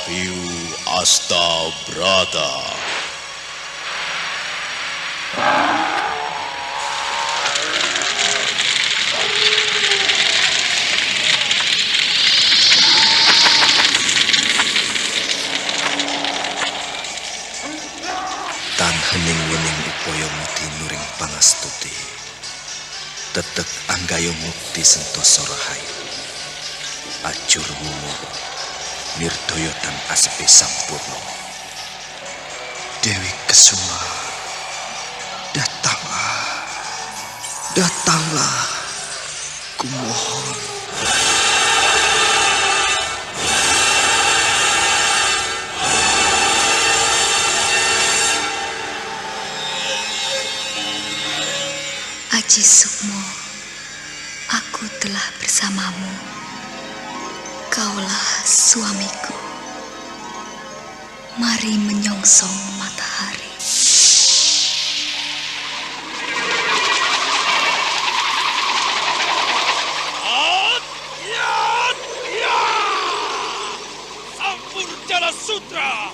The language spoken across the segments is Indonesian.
Wahyu Astabrata. Tan hening-wening upaya muti nuring pangastuti. Tetek anggayo mukti sentosa rahayu. Ajur mumu nirdaya tan asepe sampurna. Dewi Kesuma, datanglah, kumohon. Aji Sukmo, aku telah bersamamu. Kaulah suamiku. Mari menyongsong matahari. Sampur Jala Sutra.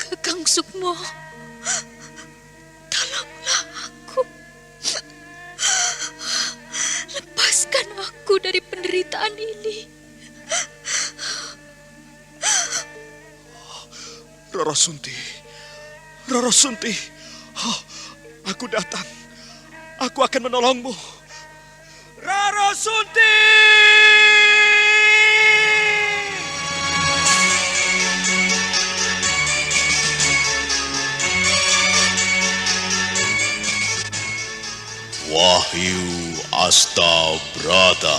Kakang Sukmo, tolonglah aku. Lepaskan aku dari penderitaan ini. Rara Sunti, aku datang. Aku akan menolongmu. Rara Sunti! Wahyu Astabrata.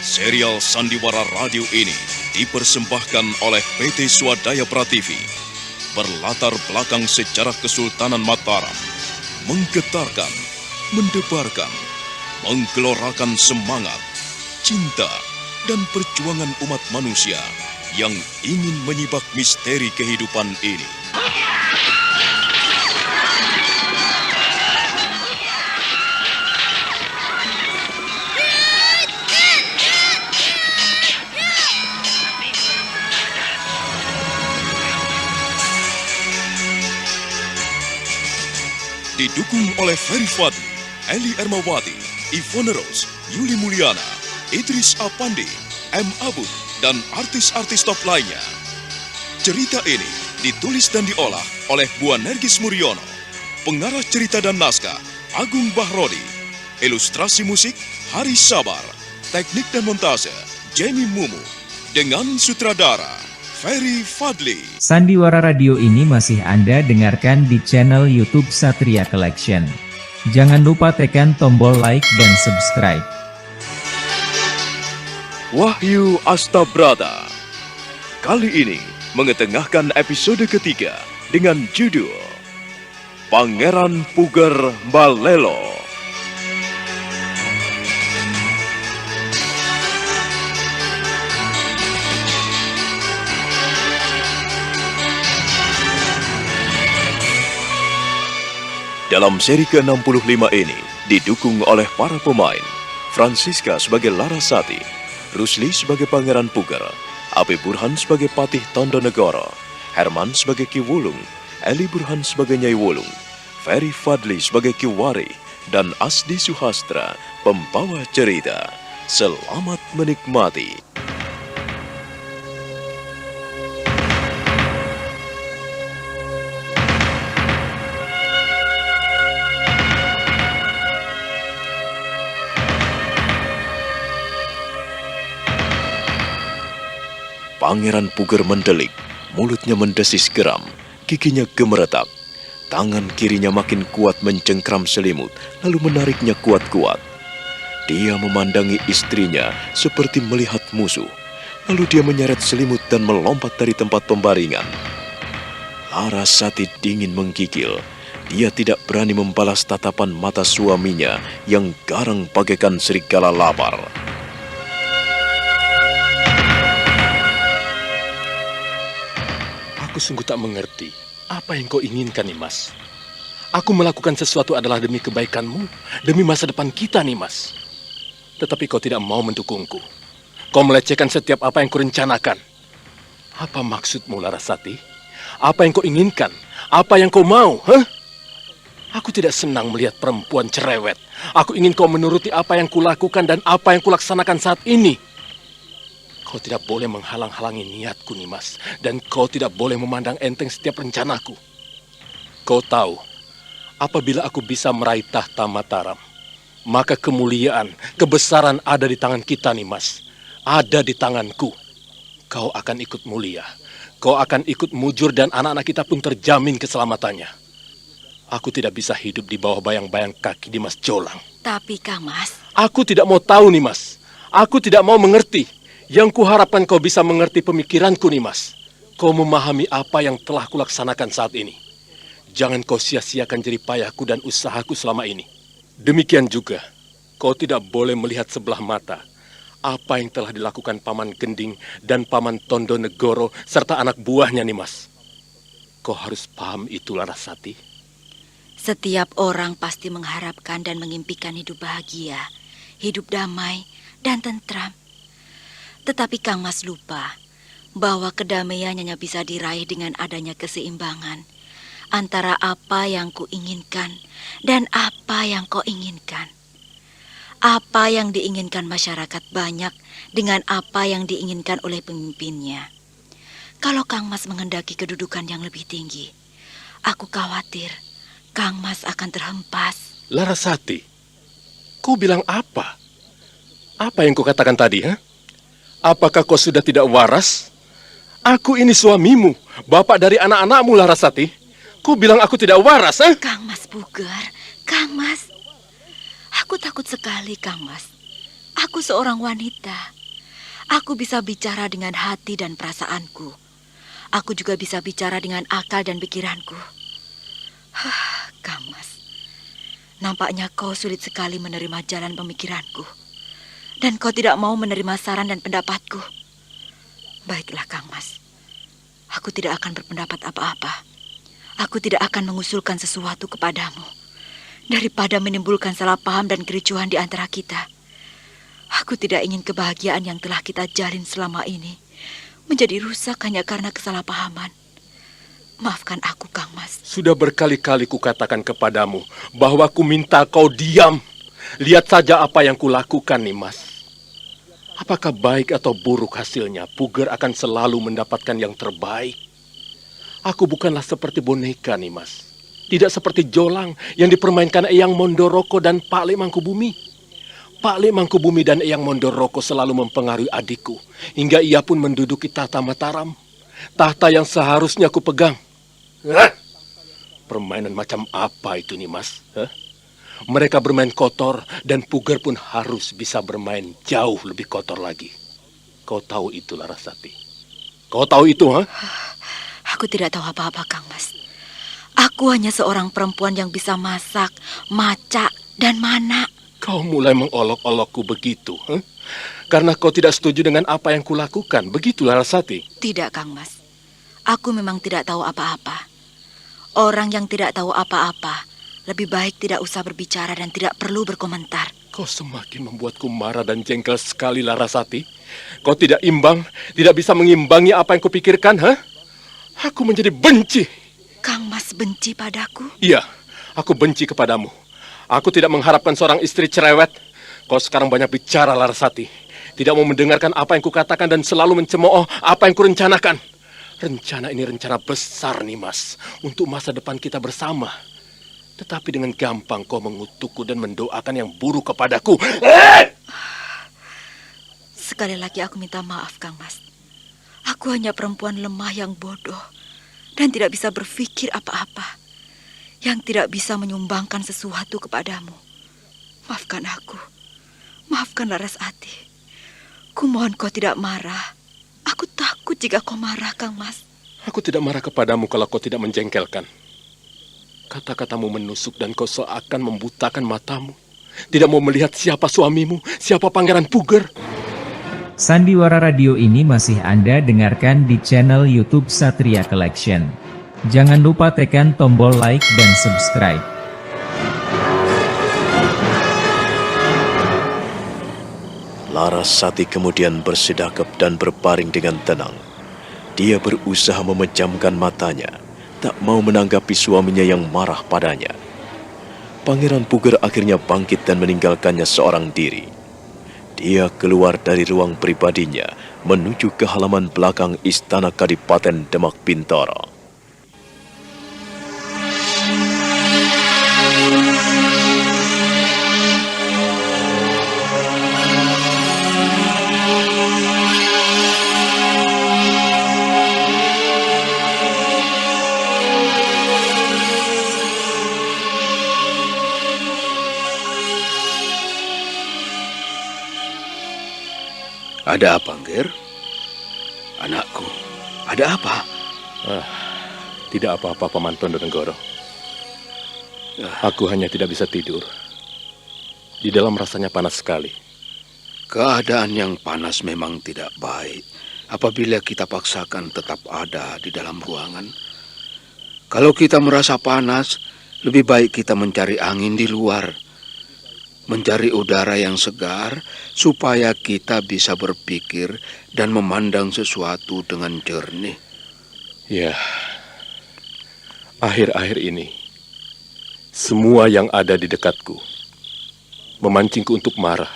Serial Sandiwara Radio ini dipersembahkan oleh PT Swadaya Prativi. Berlatar belakang sejarah Kesultanan Mataram. Menggetarkan, mendebarkan, menggelorakan semangat, cinta, dan perjuangan umat manusia yang ingin menyibak misteri kehidupan ini. Didukung oleh Ferry Fadli, Eli Ermawati, Ivone Rose, Yuli Mulyana, Idris Apandi, M. Abud, dan artis-artis top lainnya. Cerita ini ditulis dan diolah oleh Bu Nergis Muriono. Pengarah cerita dan naskah Agung Bahrodi. Ilustrasi musik Hari Sabar. Teknik dan montase Jamie Mumu. Dengan sutradara Ferry Fadli. Sandiwara Radio ini masih Anda dengarkan di channel YouTube Satria Collection. Jangan lupa tekan tombol like dan subscribe. Wahyu Astabrata. Kali ini mengetengahkan episode ketiga dengan judul Pangeran Puger Mbalelo. Dalam seri ke-65 ini didukung oleh para pemain Francisca sebagai Larasati, Rusli sebagai Pangeran Puger, Abe Burhan sebagai Patih Tondonegoro, Herman sebagai Ki Wulung, Eli Burhan sebagai Nyai Wulung, Ferry Fadli sebagai Ki Wari, dan Asdi Suhastra, pembawa cerita. Selamat menikmati. Pangeran Puger mendelik, mulutnya mendesis geram, giginya gemeretak. Tangan kirinya makin kuat mencengkram selimut, lalu menariknya kuat-kuat. Dia memandangi istrinya seperti melihat musuh. Lalu dia menyeret selimut dan melompat dari tempat pembaringan. Larasati dingin menggigil. Dia tidak berani membalas tatapan mata suaminya yang garang bagaikan serigala lapar. Aku sungguh tak mengerti apa yang kau inginkan, Nimas. Aku melakukan sesuatu adalah demi kebaikanmu, demi masa depan kita, Nimas. Tetapi kau tidak mau mendukungku. Kau melecehkan setiap apa yang kurencanakan. Apa maksudmu, Larasati? Apa yang kau inginkan? Apa yang kau mau? Aku tidak senang melihat perempuan cerewet. Aku ingin kau menuruti apa yang kulakukan dan apa yang kulaksanakan saat ini. Kau tidak boleh menghalang-halangi niatku, Nimas. Dan kau tidak boleh memandang enteng setiap rencanaku. Kau tahu, apabila aku bisa meraih tahta Mataram, maka kemuliaan, kebesaran ada di tangan kita, Nimas. Ada di tanganku. Kau akan ikut mulia. Kau akan ikut mujur dan anak-anak kita pun terjamin keselamatannya. Aku tidak bisa hidup di bawah bayang-bayang kaki Dimas Jolang. Tapi Kang Mas, Aku tidak mau tahu, Nimas. Aku tidak mau mengerti. Yang kuharapkan kau bisa mengerti pemikiranku, Nimas. Kau memahami apa yang telah kulaksanakan saat ini. Jangan kau sia-siakan jerih payahku dan usahaku selama ini. Demikian juga, kau tidak boleh melihat sebelah mata apa yang telah dilakukan Paman Gending dan Paman Tondo Negoro serta anak buahnya, Nimas. Kau harus paham itu, Larasati. setiap orang pasti mengharapkan dan mengimpikan hidup bahagia, hidup damai dan tentram. Tetapi Kang Mas lupa bahwa kedamaian hanya bisa diraih dengan adanya keseimbangan antara apa yang kuinginkan dan apa yang kau inginkan. Apa yang diinginkan masyarakat banyak dengan apa yang diinginkan oleh pemimpinnya. Kalau Kang Mas menghendaki kedudukan yang lebih tinggi, aku khawatir Kang Mas akan terhempas. Larasati, kau bilang apa? Apa yang kau katakan tadi, ha? Apakah kau sudah tidak waras? Aku ini suamimu, bapak dari anak-anakmu, Larasati. Kau bilang aku tidak waras, ha? Kang Mas Puger, Kang Mas. Aku takut sekali, Kang Mas. Aku seorang wanita. Aku bisa bicara dengan hati dan perasaanku. Aku juga bisa bicara dengan akal dan pikiranku. Kang Mas, nampaknya kau sulit sekali menerima jalan pemikiranku. Dan kau tidak mau menerima saran dan pendapatku. Baiklah, Kang Mas. Aku tidak akan berpendapat apa-apa. Aku tidak akan mengusulkan sesuatu kepadamu. Daripada menimbulkan salah paham dan kericuhan di antara kita. Aku tidak ingin kebahagiaan yang telah kita jalin selama ini menjadi rusak hanya karena kesalahpahaman. Maafkan aku, Kang Mas. Sudah berkali-kali kukatakan kepadamu bahwa ku minta kau diam. Lihat saja apa yang kulakukan, Nimas. Apakah baik atau buruk hasilnya, Puger akan selalu mendapatkan yang terbaik. Aku bukanlah seperti boneka, Nimas. Tidak seperti Jolang yang dipermainkan Eyang Mondoroko dan Pak Le Mangkubumi. Pak Le Mangkubumi dan Eyang Mondoroko selalu mempengaruhi adikku, hingga ia pun menduduki tahta Mataram. Tahta yang seharusnya ku pegang. Permainan macam apa itu, Nimas? Mereka bermain kotor dan Puger pun harus bisa bermain jauh lebih kotor lagi. Kau tahu itu, Larasati. Kau tahu itu, ha? Aku tidak tahu apa-apa, Kang Mas. Aku hanya seorang perempuan yang bisa masak, maca, dan mana. Kau mulai mengolok-olokku begitu, ha? Karena kau tidak setuju dengan apa yang kulakukan. Begitu, Larasati. Tidak, Kang Mas. Aku memang tidak tahu apa-apa. Orang yang tidak tahu apa-apa lebih baik tidak usah berbicara dan tidak perlu berkomentar. Kau semakin membuatku marah dan jengkel sekali, Larasati. Kau tidak imbang, tidak bisa mengimbangi apa yang kupikirkan, ha? Aku menjadi benci. Kang Mas benci padaku? Iya, aku benci kepadamu. Aku tidak mengharapkan seorang istri cerewet. Kau sekarang banyak bicara, Larasati. Tidak mau mendengarkan apa yang kukatakan dan selalu mencemooh apa yang kurencanakan. Rencana ini rencana besar, Nimas, untuk masa depan kita bersama. Tetapi dengan gampang kau mengutukku dan mendoakan yang buruk kepadaku. Sekali lagi aku minta maaf, Kang Mas. Aku hanya perempuan lemah yang bodoh dan tidak bisa berpikir apa-apa. yang tidak bisa menyumbangkan sesuatu kepadamu. Maafkan aku. Maafkan Larasati. Kumohon kau tidak marah. Aku takut jika kau marah, Kang Mas. Aku tidak marah kepadamu kalau kau tidak menjengkelkan. Kata-katamu menusuk dan kau seakan membutakan matamu. Tidak mau melihat siapa suamimu, siapa Pangeran Puger. Sandiwara radio ini masih Anda dengarkan di channel YouTube Satria Collection. Jangan lupa tekan tombol like dan subscribe. Larasati kemudian bersedekap dan berbaring dengan tenang. Dia berusaha memejamkan matanya, tak mau menanggapi suaminya yang marah padanya. Pangeran Puger akhirnya bangkit dan meninggalkannya seorang diri. Dia keluar dari ruang pribadinya menuju ke halaman belakang Istana Kadipaten Demak Bintara. Ada apa, Ger? Anakku, ada apa? Tidak apa-apa, Paman Tondonegoro. Aku hanya tidak bisa tidur. Di dalam rasanya panas sekali. Keadaan yang panas memang tidak baik apabila kita paksakan tetap ada di dalam ruangan. Kalau kita merasa panas, lebih baik kita mencari angin di luar. Mencari udara yang segar supaya kita bisa berpikir dan memandang sesuatu dengan jernih. Ya, akhir-akhir ini, semua yang ada di dekatku memancingku untuk marah.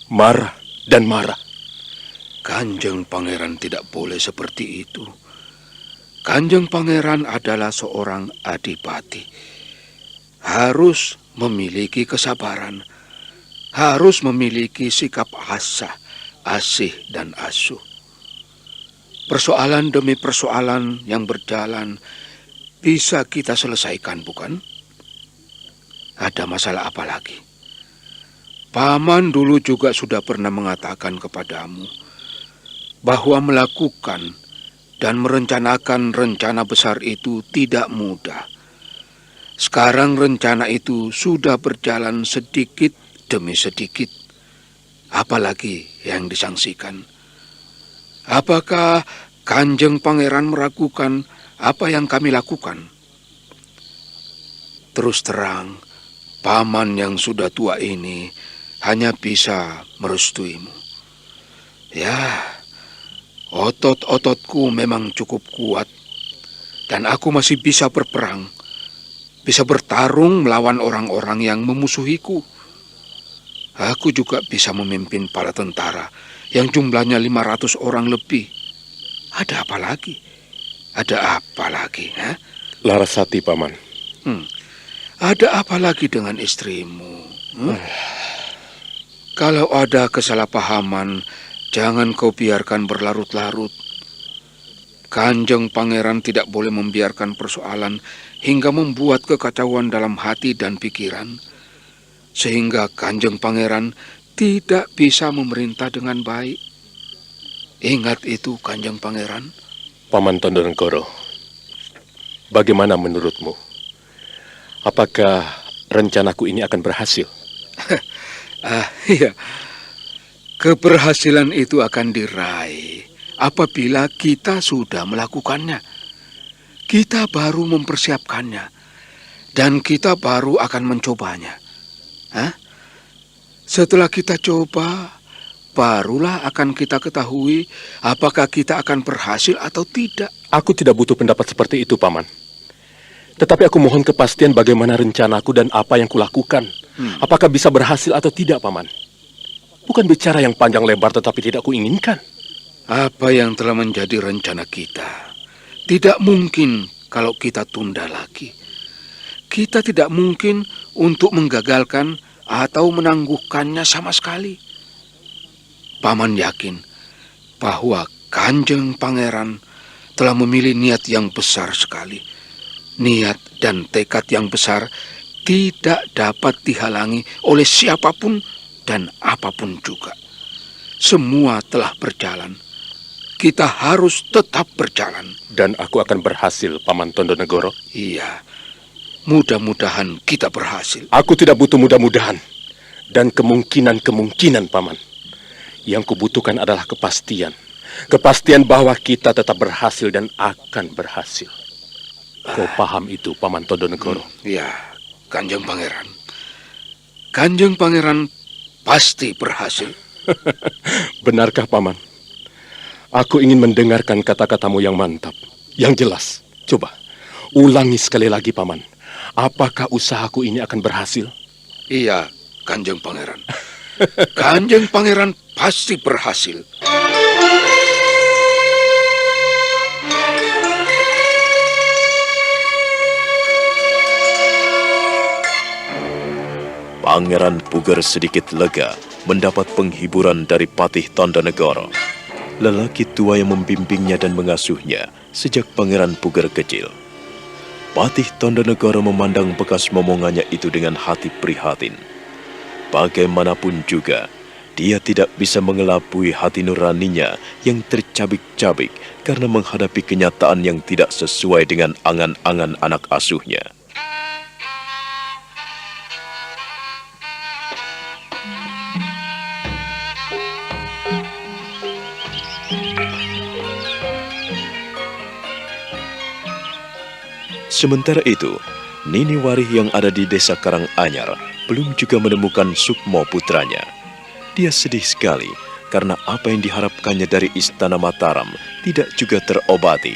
Marah dan marah. Kanjeng Pangeran tidak boleh seperti itu. Kanjeng Pangeran adalah seorang adipati. Harus memiliki kesabaran, harus memiliki sikap asah, asih, dan asuh. Persoalan demi persoalan yang berjalan bisa kita selesaikan, bukan? Ada masalah apa lagi? Paman dulu juga sudah pernah mengatakan kepadamu bahwa melakukan dan merencanakan rencana besar itu tidak mudah. Sekarang rencana itu sudah berjalan sedikit demi sedikit. Apalagi yang disangsikan. Apakah Kanjeng Pangeran meragukan apa yang kami lakukan? Terus terang, Paman yang sudah tua ini hanya bisa merestuimu. Ya, otot-ototku memang cukup kuat. Dan aku masih bisa berperang. Bisa bertarung melawan orang-orang yang memusuhiku. Aku juga bisa memimpin para tentara yang jumlahnya 500 orang lebih. Ada apa lagi? Ada apa lagi? Larasati, Paman. Ada apa lagi dengan istrimu? Kalau ada kesalahpahaman, jangan kau biarkan berlarut-larut. Kanjeng Pangeran tidak boleh membiarkan persoalan hingga membuat kekacauan dalam hati dan pikiran, sehingga Kanjeng Pangeran tidak bisa memerintah dengan baik. Ingat itu, Kanjeng Pangeran. Paman Tondonegoro, bagaimana menurutmu? Apakah rencanaku ini akan berhasil? Iya, keberhasilan itu akan diraih apabila kita sudah melakukannya. Kita baru mempersiapkannya, dan kita baru akan mencobanya. Setelah kita coba, barulah akan kita ketahui apakah kita akan berhasil atau tidak. Aku tidak butuh pendapat seperti itu, Paman. Tetapi aku mohon kepastian bagaimana rencanaku dan apa yang kulakukan. Apakah bisa berhasil atau tidak, Paman? Bukan bicara yang panjang lebar tetapi tidak kuinginkan. Apa yang telah menjadi rencana kita tidak mungkin kalau kita tunda lagi. Kita tidak mungkin untuk menggagalkan atau menangguhkannya sama sekali. Paman yakin bahwa Kanjeng Pangeran telah memilih niat yang besar sekali Niat dan tekad yang besar tidak dapat dihalangi oleh siapapun dan apapun juga. Semua telah berjalan. Kita harus tetap berjalan. Dan aku akan berhasil, Paman Tondonegoro. Iya, mudah-mudahan kita berhasil. Aku tidak butuh mudah-mudahan dan kemungkinan-kemungkinan, Paman. Yang kubutuhkan adalah kepastian. Kepastian bahwa kita tetap berhasil dan akan berhasil. Kau paham itu, Paman Tondonegoro? Ya, Kanjeng Pangeran. Kanjeng Pangeran pasti berhasil. Benarkah, Paman? Aku ingin mendengarkan kata-katamu yang mantap, yang jelas. Coba, ulangi sekali lagi, Paman. Apakah usahaku ini akan berhasil? Iya, Kanjeng Pangeran. Kanjeng Pangeran pasti berhasil. Pangeran Puger sedikit lega mendapat penghiburan dari Patih Tondonegoro, lelaki tua yang membimbingnya dan mengasuhnya sejak Pangeran Puger kecil. Patih Tondonegoro memandang bekas momongannya itu dengan hati prihatin. Bagaimanapun juga, dia tidak bisa mengelabui hati nuraninya yang tercabik-cabik karena menghadapi kenyataan yang tidak sesuai dengan angan-angan anak asuhnya. Sementara itu, Nini Warih yang ada di desa Karanganyar belum juga menemukan Sukmo putranya. Dia sedih sekali karena apa yang diharapkannya dari Istana Mataram tidak juga terobati.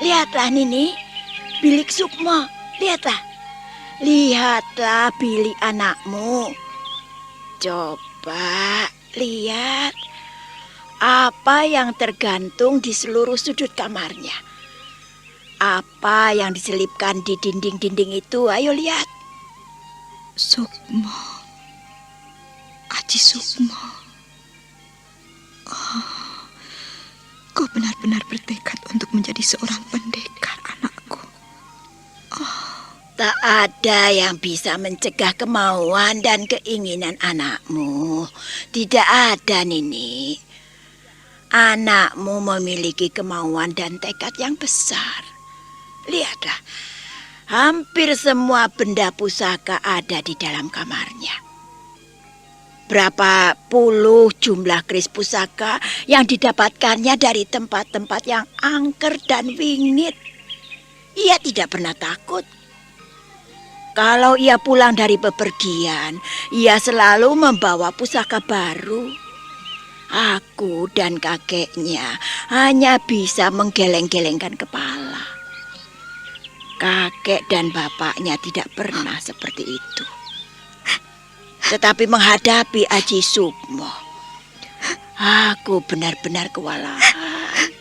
Lihatlah Nini, bilik Sukmo, lihatlah. Lihatlah bilik anakmu. Coba lihat apa yang tergantung di seluruh sudut kamarnya. Apa yang diselipkan di dinding-dinding itu, ayo lihat. Sukmo, Aji Sukmo. Oh, kau benar-benar bertekad untuk menjadi seorang pendekar, anakku. Tak ada yang bisa mencegah kemauan dan keinginan anakmu. Tidak ada, Nini. Anakmu memiliki kemauan dan tekad yang besar. Lihatlah, hampir semua benda pusaka ada di dalam kamarnya. Berapa puluh jumlah keris pusaka yang didapatkannya dari tempat-tempat yang angker dan wingit. Ia tidak pernah takut. Kalau ia pulang dari bepergian, ia selalu membawa pusaka baru. Aku dan kakeknya hanya bisa menggeleng-gelengkan kepala. Kakek dan bapaknya tidak pernah seperti itu. Tetapi menghadapi Aji Sukmo, aku benar-benar kewalahan.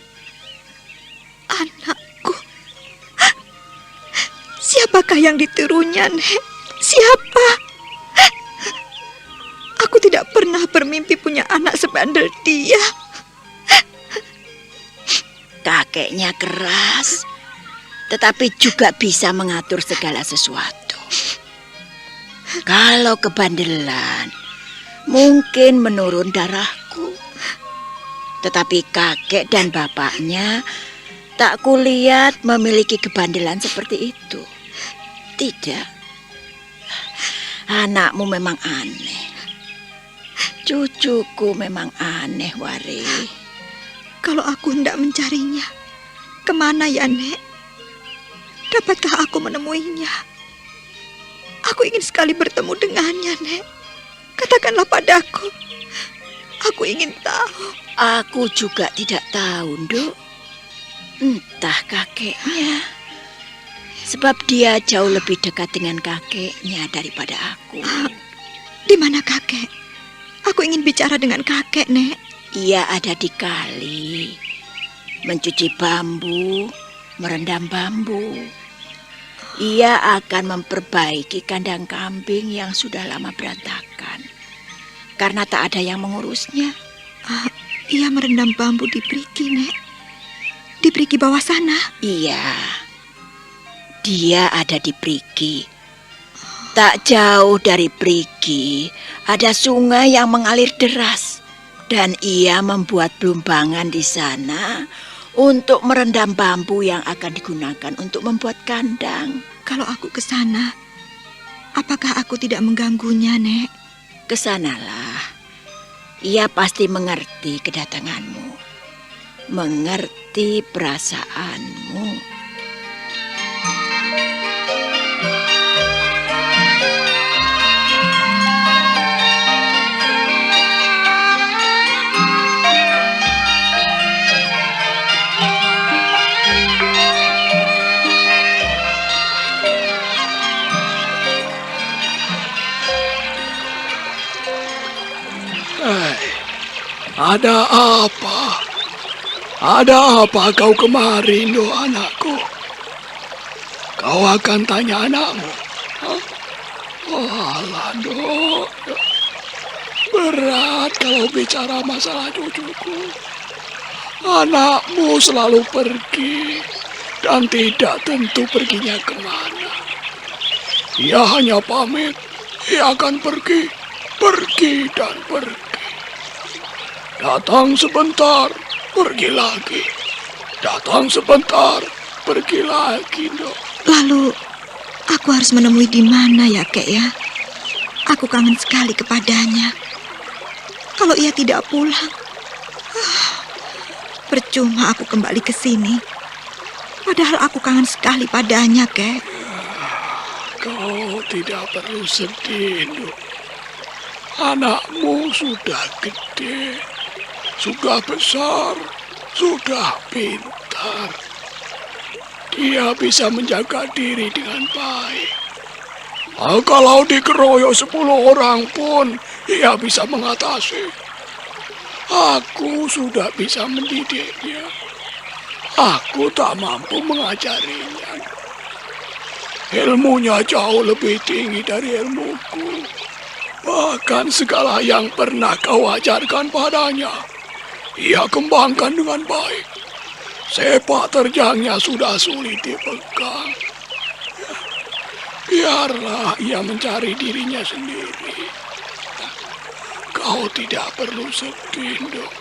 Anakku, siapakah yang ditirunya, Nek? Siapa? Aku tidak pernah bermimpi punya anak sebandel dia. Kakeknya keras, tetapi juga bisa mengatur segala sesuatu. Kalau kebandelan, mungkin menurun darahku. Tetapi kakek dan bapaknya tak kulihat memiliki kebandelan seperti itu. Tidak. Anakmu memang aneh. Cucuku memang aneh, Wari. Kalau aku hendak mencarinya, kemana ya, Nek? Dapatkah aku menemuinya? Aku ingin sekali bertemu dengannya, Nek. Katakanlah padaku. Aku ingin tahu. Aku juga tidak tahu, Nduk. Entah kakeknya. Sebab dia jauh lebih dekat dengan kakeknya daripada aku. Di mana kakek? Aku ingin bicara dengan kakek, Nek. Ia ada di kali, mencuci bambu, merendam bambu. Ia akan memperbaiki kandang kambing yang sudah lama berantakan. karena tak ada yang mengurusnya. Ia merendam bambu di Priki, Nek. Di Priki bawah sana. Iya, dia ada di Priki. Tak jauh dari Priki, ada sungai yang mengalir deras. Dan ia membuat blumbangan di sana untuk merendam bambu yang akan digunakan untuk membuat kandang. Kalau aku ke sana, apakah aku tidak mengganggunya, Nek? Kesanalah. Ia pasti mengerti kedatanganmu. Mengerti perasaanmu. Ada apa? Ada apa kau kemari, Ndo, anakku? Kau akan tanya anakmu? Hah? Oh, alah, Ndo. Berat kalau bicara masalah cucuku. Anakmu selalu pergi dan tidak tentu perginya kemana. Ia hanya pamit, ia akan pergi dan pergi. Datang sebentar, pergi lagi. Datang sebentar, pergi lagi, Dok. Lalu, aku harus menemui di mana ya, Kek ya? Aku kangen sekali kepadanya. Kalau ia tidak pulang, percuma aku kembali ke sini. Padahal aku kangen sekali padanya, Kek. Kau tidak perlu sedih, Dok. Anakmu sudah gede. Sudah besar, sudah pintar. Dia bisa menjaga diri dengan baik. Kalau dikeroyok 10 orang pun, ia bisa mengatasi. Aku sudah bisa mendidiknya. Aku tak mampu mengajarinya. Ilmunya jauh lebih tinggi dari ilmuku. Bahkan segala yang pernah kau ajarkan padanya, ia kembangkan dengan baik. Sepak terjangnya sudah sulit dipegang. Biarlah ia mencari dirinya sendiri. Kau tidak perlu sedih, Dok.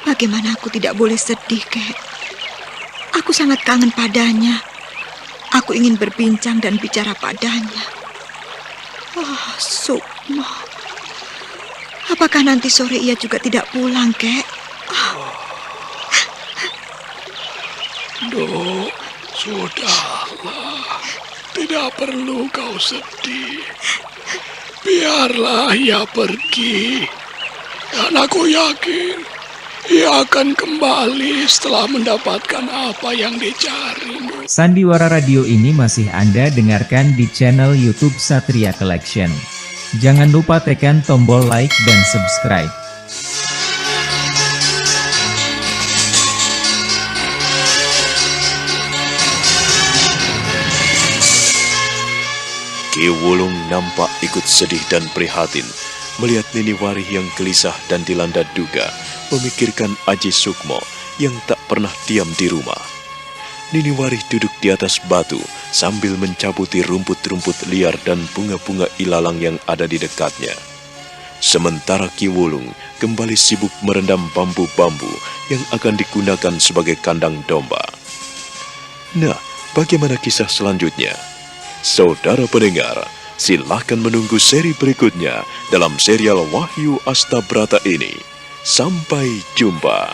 Bagaimana aku tidak boleh sedih, Kek? Aku sangat kangen padanya. Aku ingin berbincang dan bicara padanya. Sukmo. Apakah nanti sore ia juga tidak pulang, Kek? Dok, sudahlah. Tidak perlu kau sedih. Biarlah ia pergi. Dan aku yakin ia akan kembali setelah mendapatkan apa yang dicari. Sandiwara Radio ini masih Anda dengarkan di channel YouTube Satria Collection. Jangan lupa tekan tombol like dan subscribe. Ki Wulung nampak ikut sedih dan prihatin melihat Nini Warih yang gelisah dan dilanda duga memikirkan Aji Sukmo yang tak pernah diam di rumah. Nini Warih duduk di atas batu sambil mencabuti rumput-rumput liar dan bunga-bunga ilalang yang ada di dekatnya. Sementara Ki Wulung kembali sibuk merendam bambu-bambu yang akan digunakan sebagai kandang domba. Nah, bagaimana kisah selanjutnya? Saudara pendengar, silahkan menunggu seri berikutnya dalam serial Wahyu Astabrata ini. Sampai jumpa.